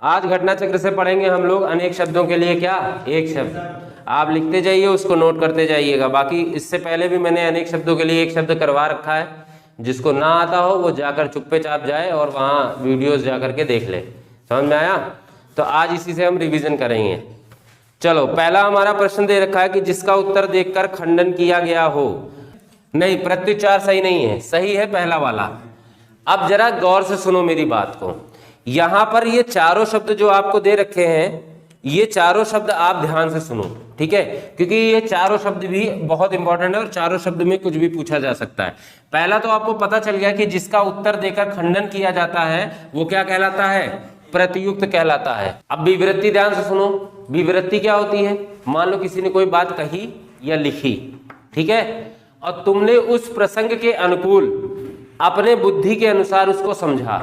आज घटना चक्र से पढ़ेंगे हम लोग अनेक शब्दों के लिए क्या एक शब्द। आप लिखते जाइए, उसको नोट करते जाइएगा। बाकी इससे पहले भी मैंने अनेक शब्दों के लिए एक शब्द करवा रखा है, जिसको ना आता हो वो जाकर चुप्पे चाप जाए और वहाँ वीडियोस जाकर के देख ले। समझ में आया? तो आज इसी से हम रिवीजन करेंगे। चलो, पहला हमारा प्रश्न दे रखा है कि जिसका उत्तर देखकर खंडन किया गया हो। नहीं, प्रत्युच्चार सही नहीं है, सही है पहला वाला। अब जरा गौर से सुनो मेरी बात को। यहां पर ये चारों शब्द जो आपको दे रखे हैं, ये चारों शब्द आप ध्यान से सुनो, ठीक है? क्योंकि ये चारों शब्द भी बहुत इंपॉर्टेंट है और चारों शब्द में कुछ भी पूछा जा सकता है। पहला तो आपको पता चल गया कि जिसका उत्तर देकर खंडन किया जाता है वो क्या कहलाता है? प्रतियुक्त कहलाता है। अब विवृत्ति ध्यान से सुनो। विवृत्ति क्या होती है? मान लो किसी ने कोई बात कही या लिखी, ठीक है, और तुमने उस प्रसंग के अनुकूल अपने बुद्धि के अनुसार उसको समझा,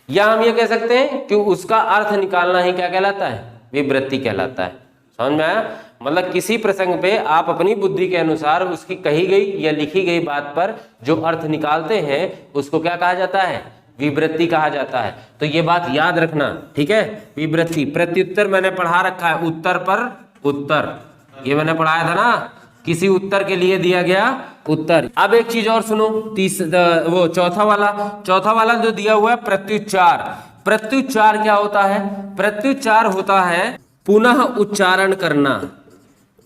या हम ये कह सकते हैं कि उसका अर्थ निकालना ही क्या कहलाता है? विवृत्ति कहलाता है। समझ में आया? मतलब किसी प्रसंग पे आप अपनी बुद्धि के अनुसार उसकी कही गई या लिखी गई बात पर जो अर्थ निकालते हैं उसको क्या कहा जाता है? विवृत्ति कहा जाता है। तो ये बात याद रखना, ठीक है? विवृत्ति। प्रत्युत्तर मैंने पढ़ा रखा है, उत्तर पर उत्तर, ये मैंने पढ़ाया था ना, किसी उत्तर के लिए दिया गया उत्तर। अब एक चीज और सुनो, वो चौथा वाला जो दिया हुआ है प्रत्युच्चार। प्रत्युच्चार क्या होता है? प्रत्युच्चार होता है पुनः उच्चारण करना।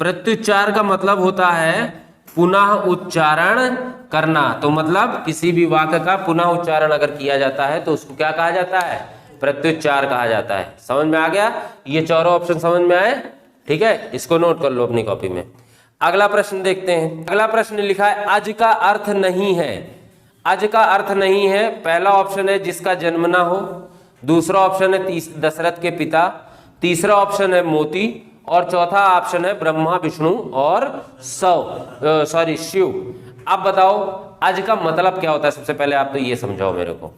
प्रत्युच्चार का मतलब होता है पुनः उच्चारण करना। तो मतलब किसी भी वाक्य का पुनः उच्चारण अगर किया जाता है तो उसको क्या कहा जाता है? प्रत्युच्चार कहा जाता है। समझ में आ गया? ये चारों ऑप्शन समझ में आए? ठीक है, इसको नोट कर लो अपनी कॉपी में। अगला प्रश्न देखते हैं। अगला प्रश्न लिखा है अज का अर्थ नहीं है। अज का अर्थ नहीं है, पहला ऑप्शन है जिसका जन्म ना हो, दूसरा ऑप्शन है दशरथ के पिता, तीसरा ऑप्शन है मोती, और चौथा ऑप्शन है ब्रह्मा विष्णु और शिव। अब बताओ अज का मतलब क्या होता है? सबसे पहले आप तो ये समझाओ मेरे को,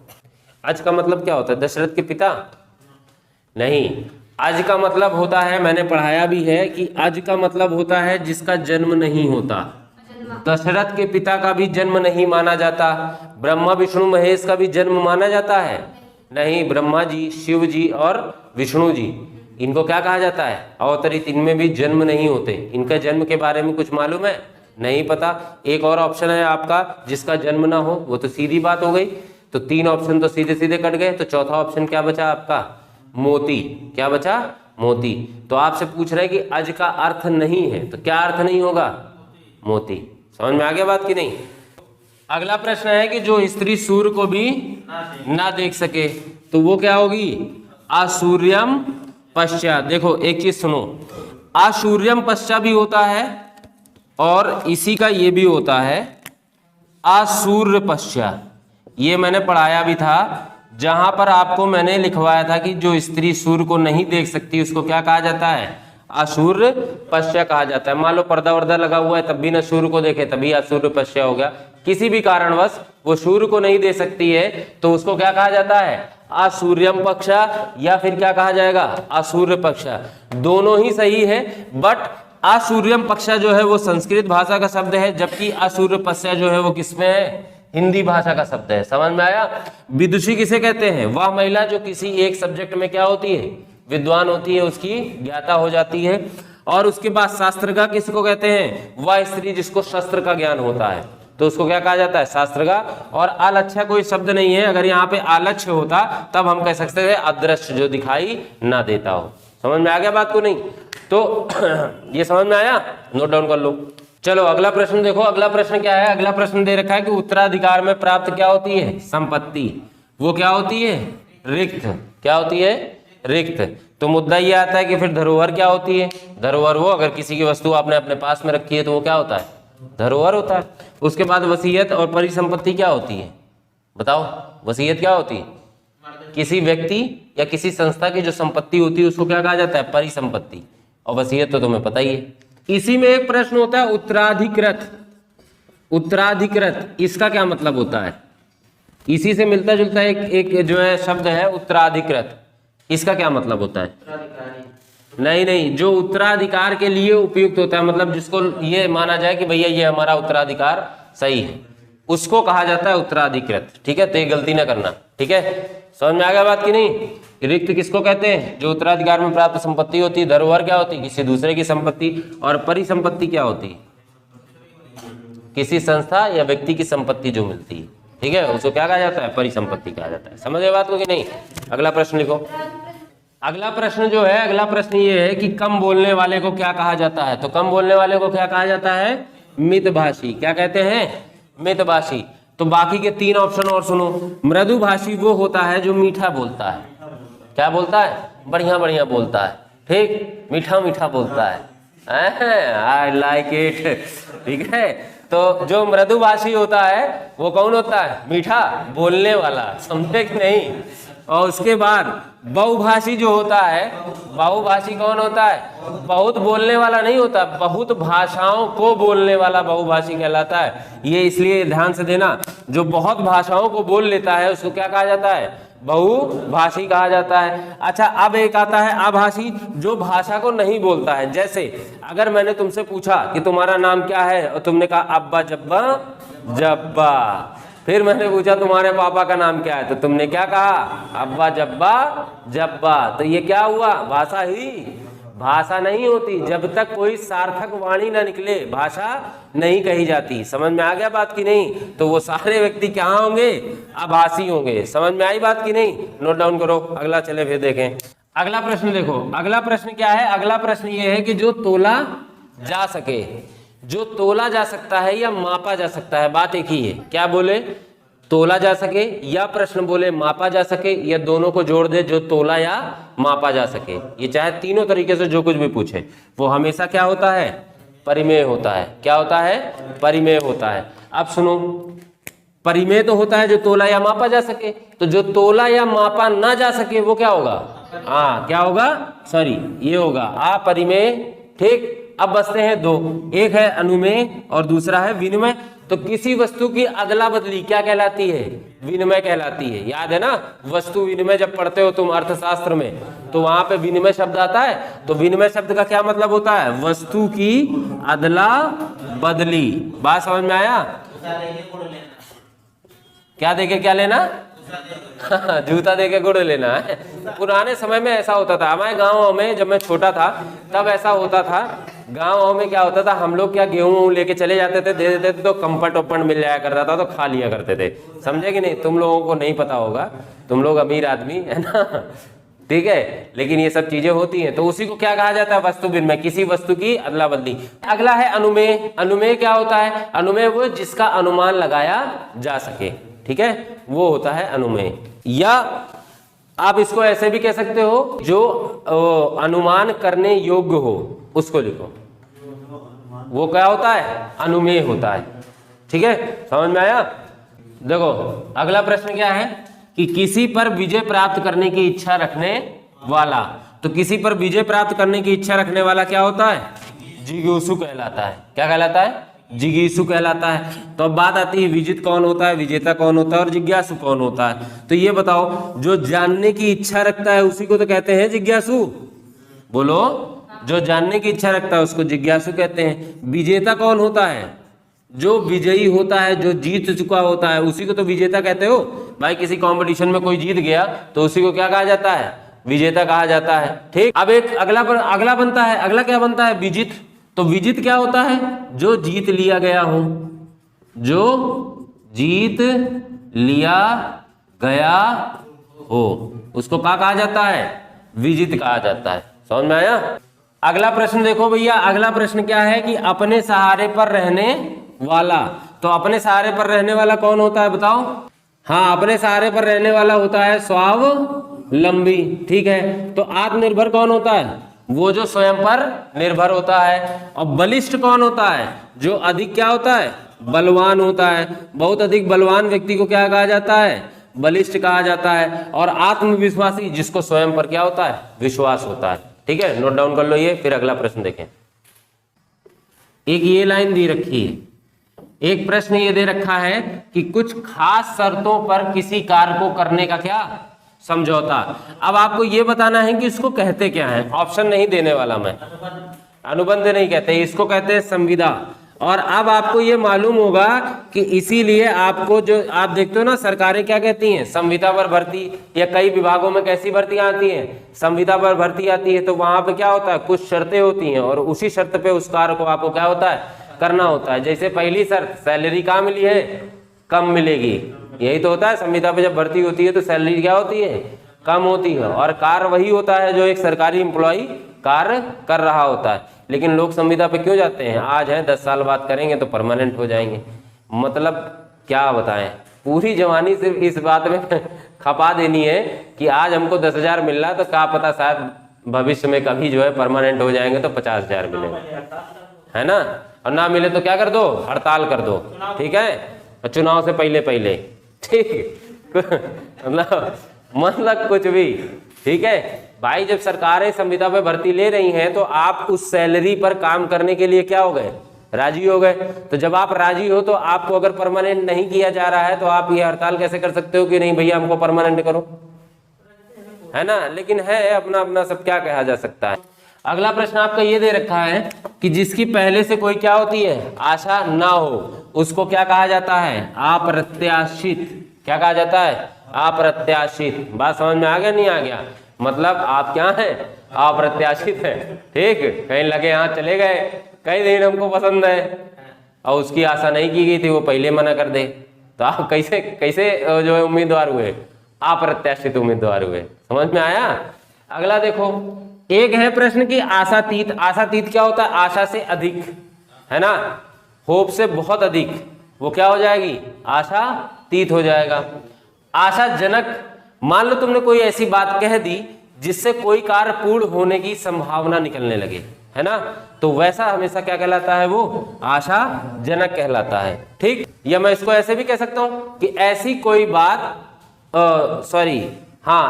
अज का मतलब क्या होता है? दशरथ के पिता नहीं, अज का मतलब होता है, मैंने पढ़ाया भी है कि अज का मतलब होता है जिसका जन्म नहीं होता। दशरथ के पिता का भी जन्म नहीं माना जाता, ब्रह्मा विष्णु महेश का भी जन्म माना जाता है नहीं। ब्रह्मा जी, शिव जी और विष्णु जी, इनको क्या कहा जाता है? अवतरित। इनमें भी जन्म नहीं होते। इनका जन्म के बारे में कुछ मालूम है? नहीं पता। एक और ऑप्शन है आपका जिसका जन्म ना हो, वो तो सीधी बात हो गई। तो तीन ऑप्शन तो सीधे सीधे कट गए। तो चौथा ऑप्शन क्या बचा आपका? मोती। क्या बचा? मोती। तो आपसे पूछ रहे हैं कि अज का अर्थ नहीं है, तो क्या अर्थ नहीं होगा? मोती। समझ में आ गया बात कि नहीं? अगला प्रश्न है कि जो स्त्री सूर्य को भी ना देख सके तो वो क्या होगी? आसूर्यम पश्चा। देखो एक चीज सुनो, आसूर्यम पश्चा भी होता है और इसी का ये भी होता है आसूर्य पश्चा। ये मैंने पढ़ाया भी था, जहां पर आपको मैंने लिखवाया था कि जो स्त्री सूर्य को नहीं देख सकती उसको क्या कहा जाता है? आसूर्य पश्चा कहा जाता है। मान लो पर्दा वर्दा लगा हुआ है तब भी ना सूर्य को देखे, तभी आसूर्य पश्चा हो गया। किसी भी कारणवश वो सूर्य को नहीं दे सकती है तो उसको क्या कहा जाता है? आसूर्यम पक्षा, या फिर क्या कहा जाएगा? आसूर्य पक्षा। दोनों ही सही है, बट आसूर्यम पक्षा जो है वो संस्कृत भाषा का शब्द है, जबकि आसूर्य पश्चा जो है वो किसमें है? हिंदी भाषा का शब्द है। समझ में आया? विदुषी किसे कहते हैं? वह महिला जो किसी एक सब्जेक्ट में क्या होती है? विद्वान होती है, उसकी ज्ञाता हो जाती है। और उसके बाद शास्त्र का किसको कहते हैं? वह स्त्री जिसको शस्त्र का ज्ञान होता है, तो उसको क्या कहा जाता है? शास्त्र का। और आलस्य कोई शब्द नहीं है, अगर यहाँ पे आलस्य होता तब हम कह सकते थे अदृश्य, जो दिखाई ना देता हो। समझ में आ गया बात को नहीं? तो ये समझ में आया? नोट डाउन कर लो। चलो अगला प्रश्न देखो। अगला प्रश्न क्या है? अगला प्रश्न दे रखा है कि उत्तराधिकार में प्राप्त क्या होती है? संपत्ति। वो क्या होती है? रिक्त। क्या होती है? रिक्त। तो मुद्दा ये आता है कि फिर धरोहर क्या होती है? धरोहर वो अगर किसी की वस्तु आपने अपने पास में रखी है तो वो क्या होता है? धरोहर होता है। उसके बाद वसीयत और परिसंपत्ति क्या होती है? बताओ, वसीयत क्या होती है? किसी व्यक्ति या किसी संस्था की जो संपत्ति होती है उसको क्या कहा जाता है? परिसंपत्ति। और वसीयत तो तुम्हें पता ही है। इसी में एक प्रश्न होता है उत्तराधिकृत। उत्तराधिकृत इसका क्या मतलब होता है? इसी से मिलता जुलता एक जो है शब्द है उत्तराधिकृत। इसका क्या मतलब होता है? नहीं, जो उत्तराधिकार के लिए उपयुक्त होता है, मतलब जिसको ये माना जाए कि भैया ये हमारा उत्तराधिकार सही है, उसको कहा जाता है उत्तराधिकृत। ठीक है, तो ये गलती ना करना। ठीक है, समझ में आ गया बात की नहीं? रिक्त किसको कहते हैं? जो उत्तराधिकार में प्राप्त संपत्ति होती है। धरोहर क्या होती है? किसी दूसरे की संपत्ति। और परिसंपत्ति क्या होती है? किसी संस्था या व्यक्ति की संपत्ति जो मिलती है। ठीक है, उसको क्या कहा जाता है? परिसंपत्ति कहा जाता है। समझ गए बात को कि नहीं? अगला प्रश्न लिखो। अगला प्रश्न जो है, अगला प्रश्न ये है कि कम बोलने वाले को क्या कहा जाता है? तो कम बोलने वाले को क्या कहा जाता है? मितभाषी। क्या कहते हैं? मितभाषी। तो बाकी के 3 ऑप्शन और सुनो। मृदुभाषी वो होता है जो मीठा बोलता है। क्या बोलता है? बढ़िया बढ़िया बोलता है। ठीक, मीठा मीठा बोलता है। I like it. ठीक है, तो जो मृदुभाषी होता है वो कौन होता है? मीठा बोलने वाला। समझे कि नहीं? और उसके बाद बहुभाषी जो होता है, बहुभाषी कौन होता है? बहुत बोलने वाला नहीं होता, बहुत भाषाओं को बोलने वाला बहुभाषी कहलाता है। ये इसलिए ध्यान से देना, जो बहुत भाषाओं को बोल लेता है उसको क्या कहा जाता है? बहुभाषी कहा जाता है। अच्छा, अब एक आता है अभाषी, जो भाषा को नहीं बोलता है। जैसे अगर मैंने तुमसे पूछा कि तुम्हारा नाम क्या है और तुमने कहा अब्बा जब्बा जब्बा, फिर मैंने पूछा तुम्हारे पापा का नाम क्या है, तो तुमने क्या कहा? अब्बा जब्बा जब्बा। तो ये क्या हुआ? भाषा ही। भाषा नहीं होती, जब तक कोई सार्थक वाणी ना निकले भाषा नहीं कही जाती। समझ में आ गया बात की नहीं? तो वो सारे व्यक्ति क्या होंगे? अभाषी होंगे। समझ में आई बात की नहीं? नोट डाउन करो। अगला चले फिर देखें। अगला प्रश्न देखो। अगला प्रश्न क्या है? अगला प्रश्न ये है कि जो तोला जा सके, जो तोला जा सकता है या मापा जा सकता है। बात एक ही है। क्या बोले? तोला जा सके, या प्रश्न बोले मापा जा सके, या दोनों को जोड़ दे, जो तोला या मापा जा सके। ये चाहे तीनों तरीके से जो कुछ भी पूछे, वो हमेशा क्या होता है? परिमेय होता है। क्या होता है? परिमेय होता है। अब सुनो, परिमेय तो होता है जो तोला या मापा जा सके, तो जो तोला या मापा ना जा सके वो क्या होगा? हाँ, क्या होगा? सॉरी, ये होगा अपरिमेय। ठीक, अब बचते हैं 2, एक है अनुमेय और दूसरा है विनिमय। तो किसी वस्तु की अदला बदली क्या कहलाती है? विनिमय कहलाती है। याद है ना, वस्तु विनिमय जब पढ़ते हो तुम अर्थशास्त्र में, तो वहां पे विनिमय शब्द आता है। तो विनिमय शब्द का क्या मतलब होता है? वस्तु की अदला बदली। बात समझ में आया? क्या देके क्या लेना? जूता देके गुड़ लेना है। पुराने समय में ऐसा होता था। हमारे गाँव में जब मैं छोटा था तब ऐसा होता था। गाँव में क्या होता था, हम लोग क्या गेहूं लेके चले जाते थे, दे देते थे तो कंपट वम्पट मिल जाया करता था, तो खा लिया करते थे। समझे कि नहीं? तुम लोगों को नहीं पता होगा, तुम लोग अमीर आदमी है ना। ठीक है, लेकिन ये सब चीजें होती हैं। तो उसी को क्या कहा जाता है? वस्तु विनिमय, किसी वस्तु की अदला बदली। अगला है अनुमेय। अनुमेय क्या होता है? अनुमेय वो जिसका अनुमान लगाया जा सके। ठीक है, वो होता है अनुमेय। या आप इसको ऐसे भी कह सकते हो, जो अनुमान करने योग्य हो उसको लिखो, वो क्या होता है? अनुमेय होता है। ठीक है, समझ में आया? देखो अगला प्रश्न क्या है कि किसी पर विजय प्राप्त करने की इच्छा रखने वाला। तो किसी पर विजय प्राप्त करने की इच्छा रखने वाला क्या होता है? जिज्ञासु कहलाता है। क्या कहलाता है? जिज्ञासु कहलाता है। तो अब बात आती है विजित कौन होता है, विजेता कौन होता है और जिज्ञासु कौन होता है। तो ये बताओ, जो जानने की इच्छा रखता है उसी को तो कहते हैं जिज्ञासु। बोलो, जो जानने की इच्छा रखता है उसको जिज्ञासु कहते हैं। विजेता कौन होता है? जो विजयी होता है, जो जीत चुका होता है, उसी को तो विजेता कहते हो। भाई किसी कंपटीशन में कोई जीत गया तो उसी को क्या कहा जाता है? विजेता कहा जाता है। ठीक, अब एक अगला बनता है। अगला क्या बनता है? विजित। तो विजित क्या होता है? जो जीत लिया गया हो, जो जीत लिया गया हो उसको क्या कहा जाता है? विजित कहा जाता है। समझ में आया? अगला प्रश्न देखो भैया। अगला प्रश्न क्या है कि अपने सहारे पर रहने वाला। तो अपने सहारे पर रहने वाला कौन होता है बताओ? हाँ, अपने सहारे पर रहने वाला होता है स्वावलंबी। ठीक है, तो आत्मनिर्भर कौन होता है? वो जो स्वयं पर निर्भर होता है। और बलिष्ठ कौन होता है? जो अधिक क्या होता है? बलवान होता है। बहुत अधिक बलवान व्यक्ति को क्या कहा जाता है? बलिष्ठ कहा जाता है। और आत्मविश्वासी, जिसको स्वयं पर क्या होता है? विश्वास होता है। ठीक है, नोट डाउन कर लो ये। फिर अगला प्रश्न देखें। एक ये लाइन दी रखी है, एक प्रश्न ये दे रखा है कि कुछ खास शर्तों पर किसी कार्य को करने का क्या समझौता। अब आपको ये बताना है कि इसको कहते क्या है। ऑप्शन नहीं देने वाला मैं, अनुबंध नहीं कहते, इसको कहते हैं संविदा। और अब आपको ये मालूम होगा कि इसीलिए आपको जो आप देखते हो ना, सरकारें क्या कहती हैं, संविदा पर भर्ती, या कई विभागों में कैसी भर्तियां आती हैं, संविदा पर भर्ती आती है। तो वहां पे क्या होता है, कुछ शर्तें होती हैं और उसी शर्त पे उस कार्य को आपको क्या होता है, करना होता है। जैसे पहली शर्त, सैलरी कहाँ मिली है, कम मिलेगी, यही तो होता है। संविदा पे जब भर्ती होती है तो सैलरी क्या होती है, कम होती है, और कार्य वही होता है जो एक सरकारी एम्प्लॉय कार्य कर रहा होता है। लेकिन लोग संविदा पे क्यों जाते हैं, आज हैं 10 साल बाद करेंगे तो परमानेंट हो जाएंगे। मतलब क्या बताएं, पूरी जवानी सिर्फ इस बात में खपा देनी है कि आज हमको 10,000 मिल रहा है तो क्या पता शायद भविष्य में कभी जो है परमानेंट हो जाएंगे तो 50,000 मिलेगा, है ना। और ना मिले तो क्या कर दो, हड़ताल कर दो, ठीक है, चुनाव से पहले पहले, ठीक मतलब कुछ भी, ठीक है भाई। जब सरकारें संविदा पे भर्ती ले रही हैं तो आप उस सैलरी पर काम करने के लिए क्या हो गए, राजी हो गए। तो जब आप राजी हो तो आपको अगर परमानेंट नहीं किया जा रहा है तो आप ये हड़ताल कैसे कर सकते हो कि नहीं भैया हमको परमानेंट करो, है ना। लेकिन है अपना अपना सब, क्या कहा जा सकता है। अगला प्रश्न आपका ये दे रखा है कि जिसकी पहले से कोई क्या होती है, आशा ना हो, उसको क्या कहा जाता है, अप्रत्याशित। क्या कहा जाता है, अप्रत्याशित। बात समझ में आ गया, नहीं आ गया, मतलब आप क्या हैं, अप्रत्याशित है, ठीक। कहीं लगे हाथ चले गए, कई दिन हमको पसंद है और उसकी आशा नहीं की गई थी, वो पहले मना कर दे, तो आप कैसे कैसे जो है उम्मीदवार हुए, अप्रत्याशित उम्मीदवार हुए। समझ में आया। अगला देखो, एक है प्रश्न की आशातीत। आशातीत क्या होता है, आशा से अधिक, है ना, होप से बहुत अधिक, वो क्या हो जाएगी, आशातीत हो जाएगा। आशाजनक, मान लो तुमने कोई ऐसी बात कह दी जिससे कोई कार्य पूर्ण होने की संभावना निकलने लगे, है ना, तो वैसा हमेशा क्या कहलाता है, वो आशाजनक कहलाता है, ठीक। या मैं इसको ऐसे भी कह सकता हूं कि ऐसी कोई बात,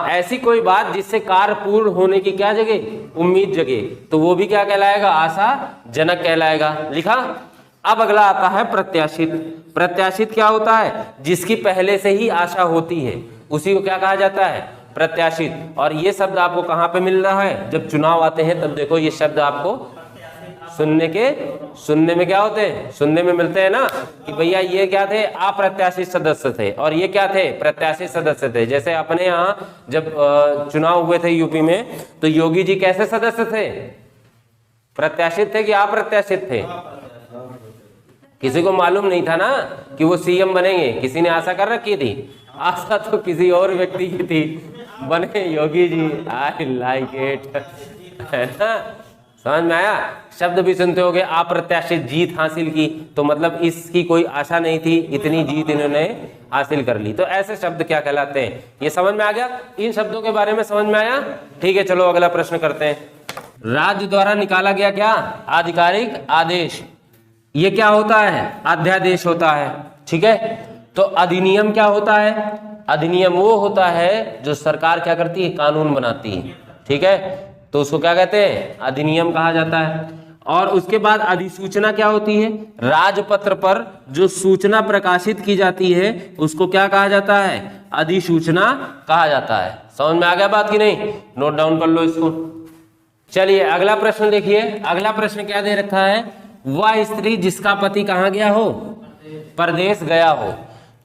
ऐसी कोई बात जिससे कार्य पूर्ण होने की क्या जगे, उम्मीद जगे, तो वो भी क्या कहलाएगा, आशाजनक कहलाएगा। लिखा। अब अगला आता है प्रत्याशित। प्रत्याशित क्या होता है, जिसकी पहले से ही आशा होती है, उसी को क्या कहा जाता है, प्रत्याशित। और ये शब्द आपको कहाँ पे मिल रहा है, जब चुनाव आते हैं तब देखो ये शब्द आपको सुनने में क्या होते हैं, सुनने में मिलते हैं ना, कि भैया ये क्या थे, अप्रत्याशित सदस्य थे और ये क्या थे, प्रत्याशित सदस्य थे। जैसे अपने यहाँ जब चुनाव हुए थे यूपी में, तो योगी जी कैसे सदस्य थे, प्रत्याशित थे कि अप्रत्याशित थे। किसी को मालूम नहीं था ना कि वो सीएम बनेंगे, किसी ने आशा कर रखी थी, आशा तो किसी और व्यक्ति की थी, बने Yogi ji, I like it, है ना। समझ में आया। शब्द भी सुनते होगे, अप्रत्याशित जीत हासिल की, तो मतलब इसकी कोई आशा नहीं थी, इतनी जीत इन्होंने हासिल कर ली। तो ऐसे शब्द क्या कहलाते हैं, ये समझ में आ गया। इन शब्दों के बारे में समझ में आया, ठीक है। चलो अगला प्रश्न करते हैं। राज्य द्वारा निकाला गया क्या, आधिकारिक आदेश। ये क्या होता है, अध्यादेश होता है, ठीक है। तो अधिनियम क्या होता है, अधिनियम वो होता है जो सरकार क्या करती है, कानून बनाती है, ठीक है, तो उसको क्या कहते हैं, अधिनियम कहा जाता है। और उसके बाद अधिसूचना क्या होती है, राजपत्र पर जो सूचना प्रकाशित की जाती है उसको क्या कहा जाता है, अधिसूचना कहा जाता है। समझ में आ गया बात की नहीं, नोट डाउन कर लो इसको। चलिए अगला प्रश्न देखिए। अगला प्रश्न क्या दे रखा है, वह स्त्री जिसका पति कहाँ गया हो, परदेश गया हो,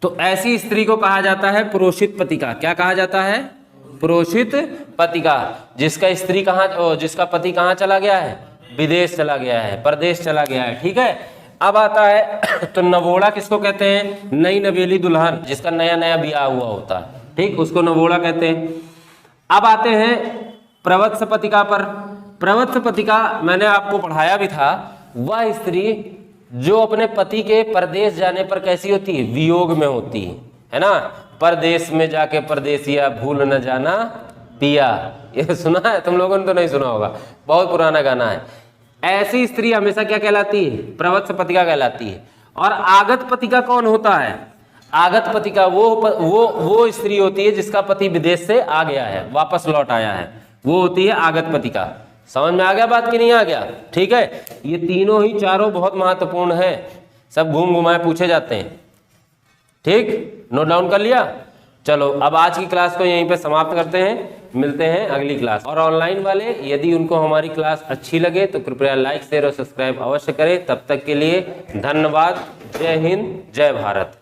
तो ऐसी स्त्री को कहा जाता है पुरोषित पतिका। क्या कहा जाता है, पुरोषित पतिका। जिसका पति कहाँ चला गया है, विदेश चला गया है, परदेश चला गया है, ठीक है। अब आता है तो नवोड़ा किसको कहते हैं, नई नवेली दुल्हन, जिसका नया नया ब्याह हुआ होता है, ठीक, उसको नवोड़ा कहते हैं। अब आते हैं प्रवत्स पतिका पर। प्रवत्स पतिका मैंने आपको पढ़ाया भी था, वह स्त्री जो अपने पति के परदेश जाने पर कैसी होती है, वियोग में होती है ना। परदेश में जाके परदेसिया भूल न जाना पिया, ये सुना है तुम लोगों ने, तो नहीं सुना होगा, बहुत पुराना गाना है। ऐसी स्त्री हमेशा क्या कहलाती है, प्रवत्स पतिका कहलाती है। और आगत पतिका कौन होता है, आगत पतिका वो स्त्री होती है जिसका पति विदेश से आ गया है, वापस लौट आया है, वो होती है आगत पतिका। समझ में आ गया बात की नहीं आ गया, ठीक है। ये तीनों ही चारों बहुत महत्वपूर्ण है, सब घूम घुमाए पूछे जाते हैं, ठीक, नोट डाउन कर लिया। चलो अब आज की क्लास को यहीं पे समाप्त करते हैं, मिलते हैं अगली क्लास। और ऑनलाइन वाले यदि उनको हमारी क्लास अच्छी लगे तो कृपया लाइक शेयर और सब्सक्राइब अवश्य करें। तब तक के लिए धन्यवाद। जय हिंद, जय भारत।